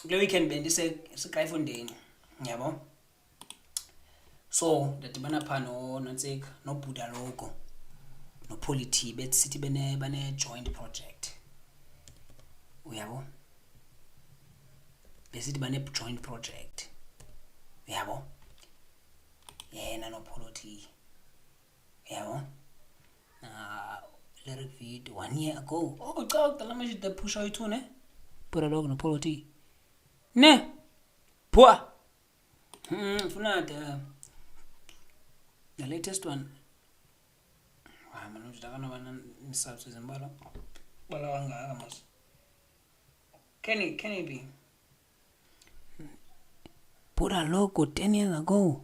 kule weekend siKraaifontein yabo. So ndadibana pha noNtsika noBhuda Logo noPolity bethi sithi bane joint project uyabo, besithi bane joint project uyabo, yena noPolity yabo. Lyric video 1 year ago. Oh, cha udala manje the push out ne Bhuda Logo noPolity ne bua funa the latest one. Manje ndakana bana nisabse zimbala bala wangaka mos. Can it be Bhuda Logo 10 years ago?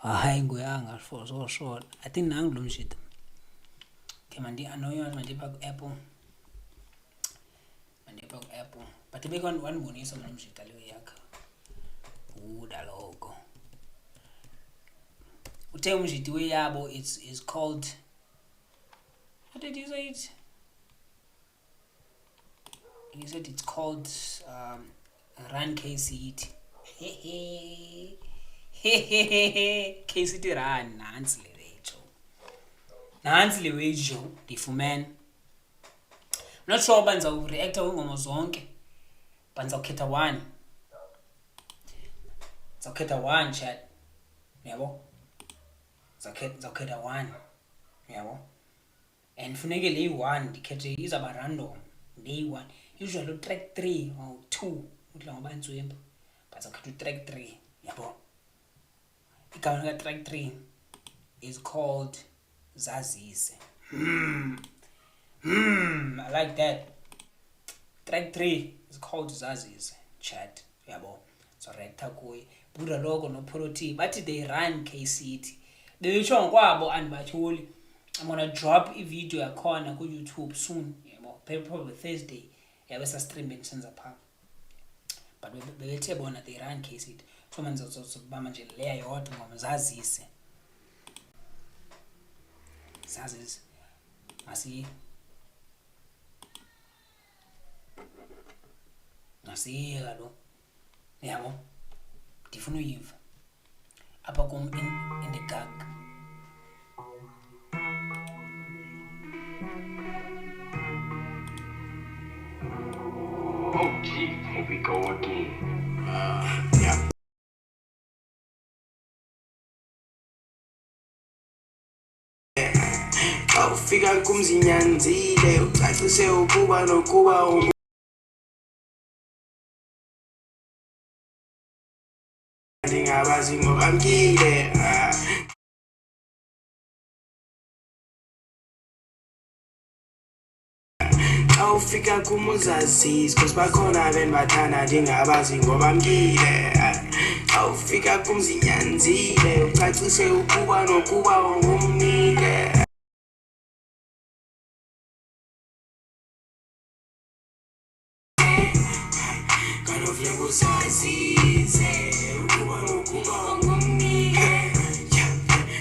Hayi nguyanga for so short. I think nangu lo mshito. Okay mandi anoyo mandi pa Apple. But the big one bonisa lo mshito leyo yakhe. Bhuda Logo. Uthe umshito weyabo is called, what did you say it? He said it's called Run KCT. KCT Run nansi lewejo ndifumene. Not sure banza ureacta ngoma zonke, banza ukhetha one. Zakhetha one chat yabo, zakhetha one yabo, and funeke le one ndikhethe izaba random day one. Usually track 3 or 2 udla ngoba intswemba, but zakhetha track 3 yabo. Igama track 3 is called Zazise. I like that. Track 3 is called Zazise chat yabo. So recta kuyi Bhuda Logo noPolity bathi they run KCT. Beyitsho ngokwabo andibachuli. I'm gonna drop a video yakhona ku YouTube soon yabo, probably Thursday yabe sa streaming senza pha. But bethe bona they run KCT. So manje zobama nje leya yodwa ngoma Zazise. Zazise nasiya lo yabo, ndifuna uyiva apha kum in the gag. Oh gee, here we go again. Yeah. Awufika kumzinyanzile ucacise ukuba nokuba ndingabazi ngoba ngile. Awufika kumuzazisi cause bakhona bendibathanda ndingabazi ngoba ngile. Awufika kumzinyanzile ucacise ukuba nokuba ungumnike. Kanofuna kuzazise ukuba nokuba ungumnike.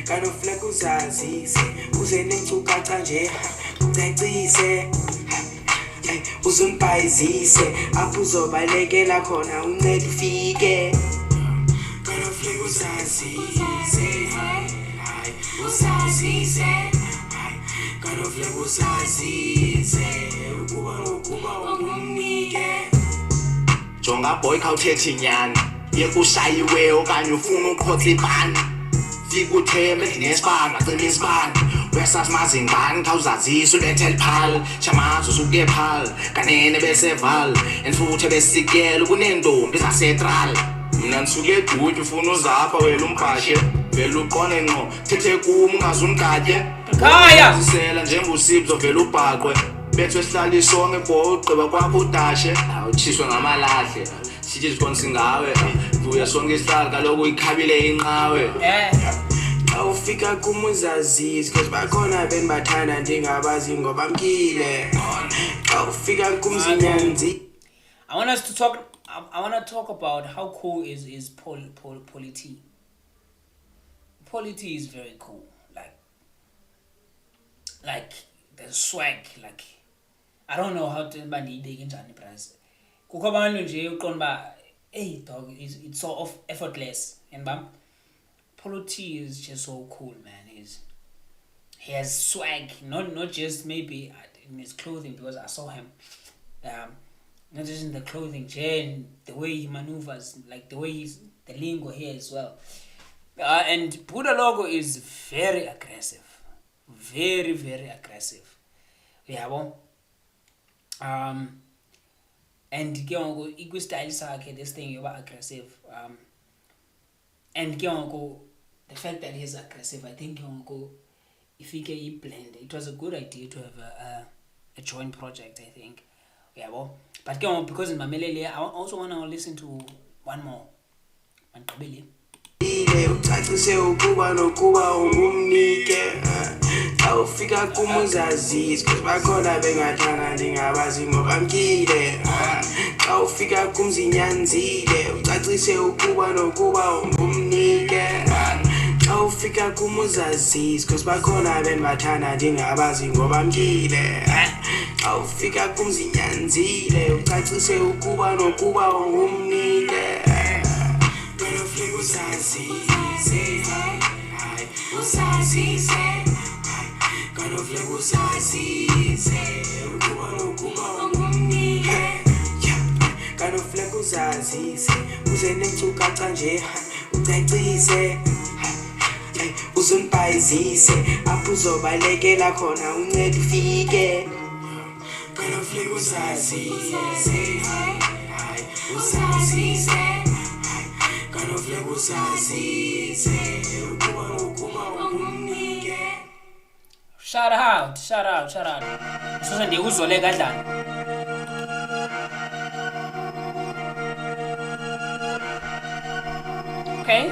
Kanofuna kuzazise uze nenkcukacha nje ucacise. Uzungibhayizise apho uzobalekela khona uncede ufike. Kanofuna uzazise uzazise kanofuna uzazise ukuba nokuba ungumnike. Jonga boy khawuthethe inyani yekushayiwe okanye ufuna uqhotsa ibhani. Fika uthembe ndinesibani acima isibani. Wesas mazingani khawuzazise ulethe liphal. Shamazo usuke phal kanene beseval enfuthe besikela kunentombi zasetral. Mina nisuke eGuty ufuna uzapha wena umbhashe. Vele uqone ngqo thethe kum ungazungatye. Khaya Sisela njengosipho vele ubhaqwe. Bethu sihlala isonke bo ugqiba kwakho udashe. Awutshiswe ngamalahle. Sithi sikhona singawe. Vuya sonke isihlala kaloku ikhabile inqawe. Awufika kumuzazisi cause bakhona bendibathanda ndingabazi ngoba ngile. Awufika kumzinyanzi. I want to talk about how cool is Polity. Polity is very cool. Like the swag, like I don't know how to bandibeke njani price. kukho abantu nje uqonda hey dog, it's so effortless. And Polo T is just so cool, man. He has swag, not just maybe in his clothing, because I saw him, not just in the clothing, and the way he maneuvers, like the way the lingo here as well. And Buddha logo is very aggressive, very, very aggressive. Yeah, and ego style sakhe, this thing you're aggressive. And the fact that he's aggressive, I think if he can blend, it was a good idea to have a joint project, I think. Yeah, but because in Mamelele, I also want to listen to one more. Ucacise ukuba nokuba ungumnike awufika kumuzazizi cause bakhona bengathanga ndingabazi ngoba mkile awufika kumzinyanzile ucacise ukuba nokuba ungumnike awufika kumuzazizi cause bakhona bengathanga ndingabazi ngoba mkile awufika kumzinyanzile ucacise ukuba nokuba ungumnike uzonibhayizise apho uzobalekela khona uncede ufike Shout out. So ndiye uzole kanjani? Okay.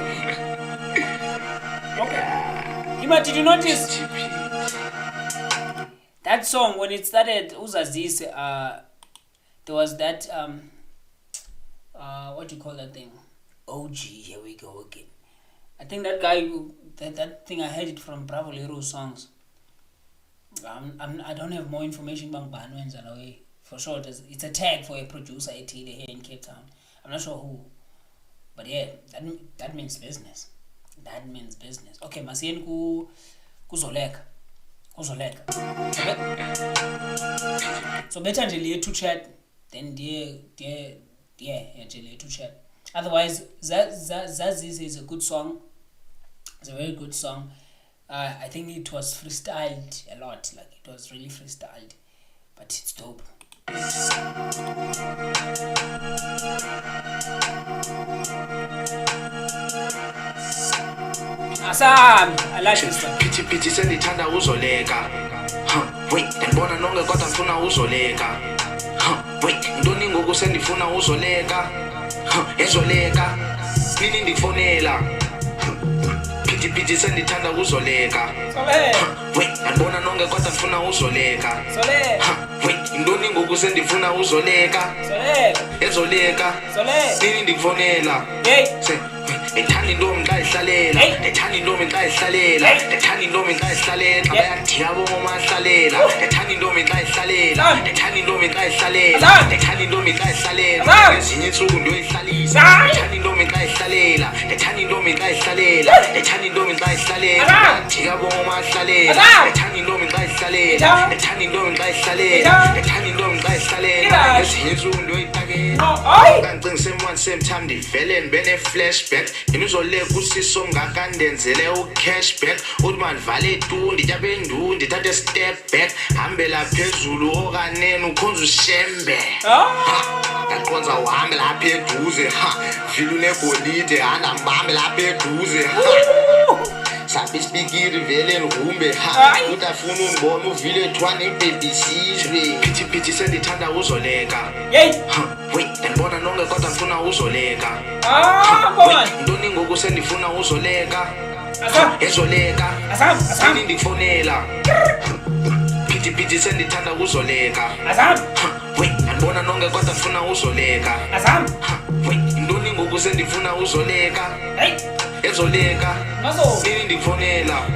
Hima, did you notice that song when it started? Uzazise, there was that what do you call that thing? OG, here we go again. I think that guy, that thing, I heard it from Bravo Lero songs. I don't have more information about Banwens and away. For sure, it's a tag for a producer here in Cape Town. I'm not sure who. But yeah, that means business. That means business. Okay, masien kuzoleka. So better nje to chat then dear to chat. Otherwise, Zaziz is a good song. It's a very good song. I think it was freestyled a lot. Like, it was really freestyled. But it's dope. Awesome! I like this one. Pity sendithanda uzoleka. Wait, ndibona nonke kodwa ngifuna uzoleka. Wait, ntoni ngoku sendifuna uzoleka. Ezoleka. Nini ndifonela. Pity sendithanda uzoleka. Wait, ndibona nonke kodwa ngifuna uzoleka. Wait, ntoni ngoku sendifuna uzoleka. Ezoleka. Nini ndifonela. Ethanda intombi xa ihlalela, ethanda intombi xa ihlalela, ethanda intombi xa ihlalela, bayadika boma ihlalela, ethanda intombi xa ihlalela, ethanda intombi xa ihlalela, ethanda intombi xa ihlalela, ezinye insuku ndoyihlalisa, ethanda intombi xa ihlalela, ethanda intombi xa ihlalela, ethanda intombi xa ihlalela, bayadika boma ihlalela, ethanda intombi xa ihlalela, ethanda intombi xa ihlalela, ethanda intombi xa ihlalela, ezinye insuku ndoyitakela, kancingisema same ndivele ndibene flashback. Imizoleka usiso ngakandenzele ucashback uthi mandivale itundi tyabe ndundi thathe step back hambela phezulu okanene ukhonza ushembe ngaqonza uhambe lapha eduze vile unegolide handambambe lapha eduze sabe ispikiri vele ngihumbe uthi afuna ungibona uvile ethwane ibhebhisizwe phithi sendithanda uzoleka wait ndibona nonke kodwa ngifuna uzoleka ntoni ngoku sendifuna uzoleka ezoleka nini ndifonela phithi sendithanda uzoleka wait ndibona nonke kodwa ngifuna uzoleka wait ntoni ngoku sendifuna uzoleka ezoleka nini ndifonela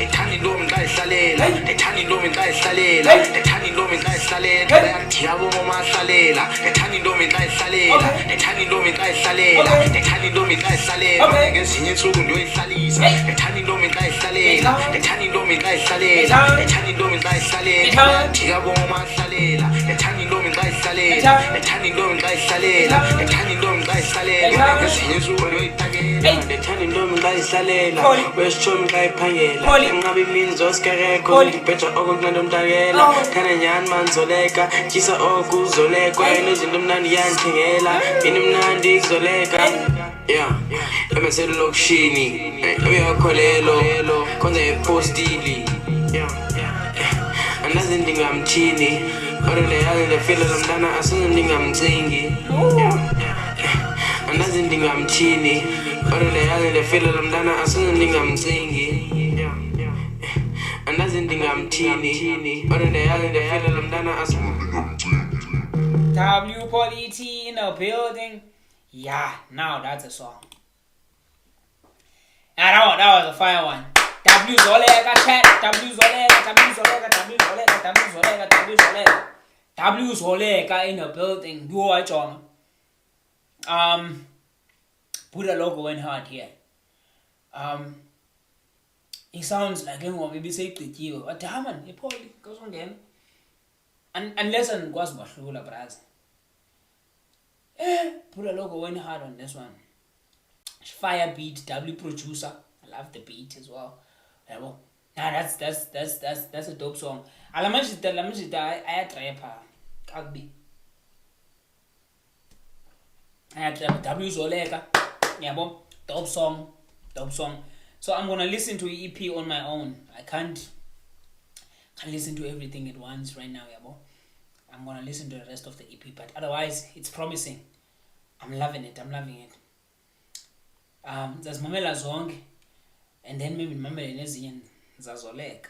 ethanda intombi xa ihlalela ethanda intombi xa ihlalela ethanda intombi xa ihlalela bayakuthiya bomomahlalela ethanda intombi xa ihlalela ethanda intombi xa ihlalela ethanda intombi xa ihlalela ngezinye intsuku ndiyoyihlalisa ethanda intombi xa ihlalela ethanda intombi xa ihlalela ethanda intombi xa ihlalela bayakuthiya bomomahlalela ethanda intombi xa ihlalela ethanda intombi xa ihlalela ethanda intombi xa ihlalela ngezinye intsuku ndiyoyitakela ethanda intombi xa ihlalela wesitshomi xa iphangela enqaba imini zosikereko ndibheja oko kunantomntakela thanda nyani manzoleka tyisa oku uzolekwa enezinto mnandi yandithengela ini mnandi kuzoleka emeselulokishini uyakholelo khonza epostili andazi ndingamthini kodwa leyazi ndiyafila lo mntana asoze ndingamcingi andazi ndingamthini kodwa leyazi ndiyafila lo mntana asoze ndingamcingi andazi ndingamthini kodwa leyazi ndiyafila lo mntana asoze W Paul ET in the building. Yeah, now that's a song. And that was a fire one. W Zoleka chat. W Zoleka in the building. You are John. Put a logo in hard here. It sounds like him or maybe say to you. A diamond, a Paul goes on again. Unless I was Bahlula Braz. Put a logo in hard on this one. Fire beat, W producer. I love the beat as well. Nah, that's a dope song. I try Kagbi. I try W Zoleka. Yeah, dope song. So I'm gonna listen to EP on my own. I can't listen to everything at once right now, yabo. I'm gonna listen to the rest of the EP, but otherwise it's promising. I'm loving it. There's Mamela Zong, and then maybe Mamela Nezian Zazolek.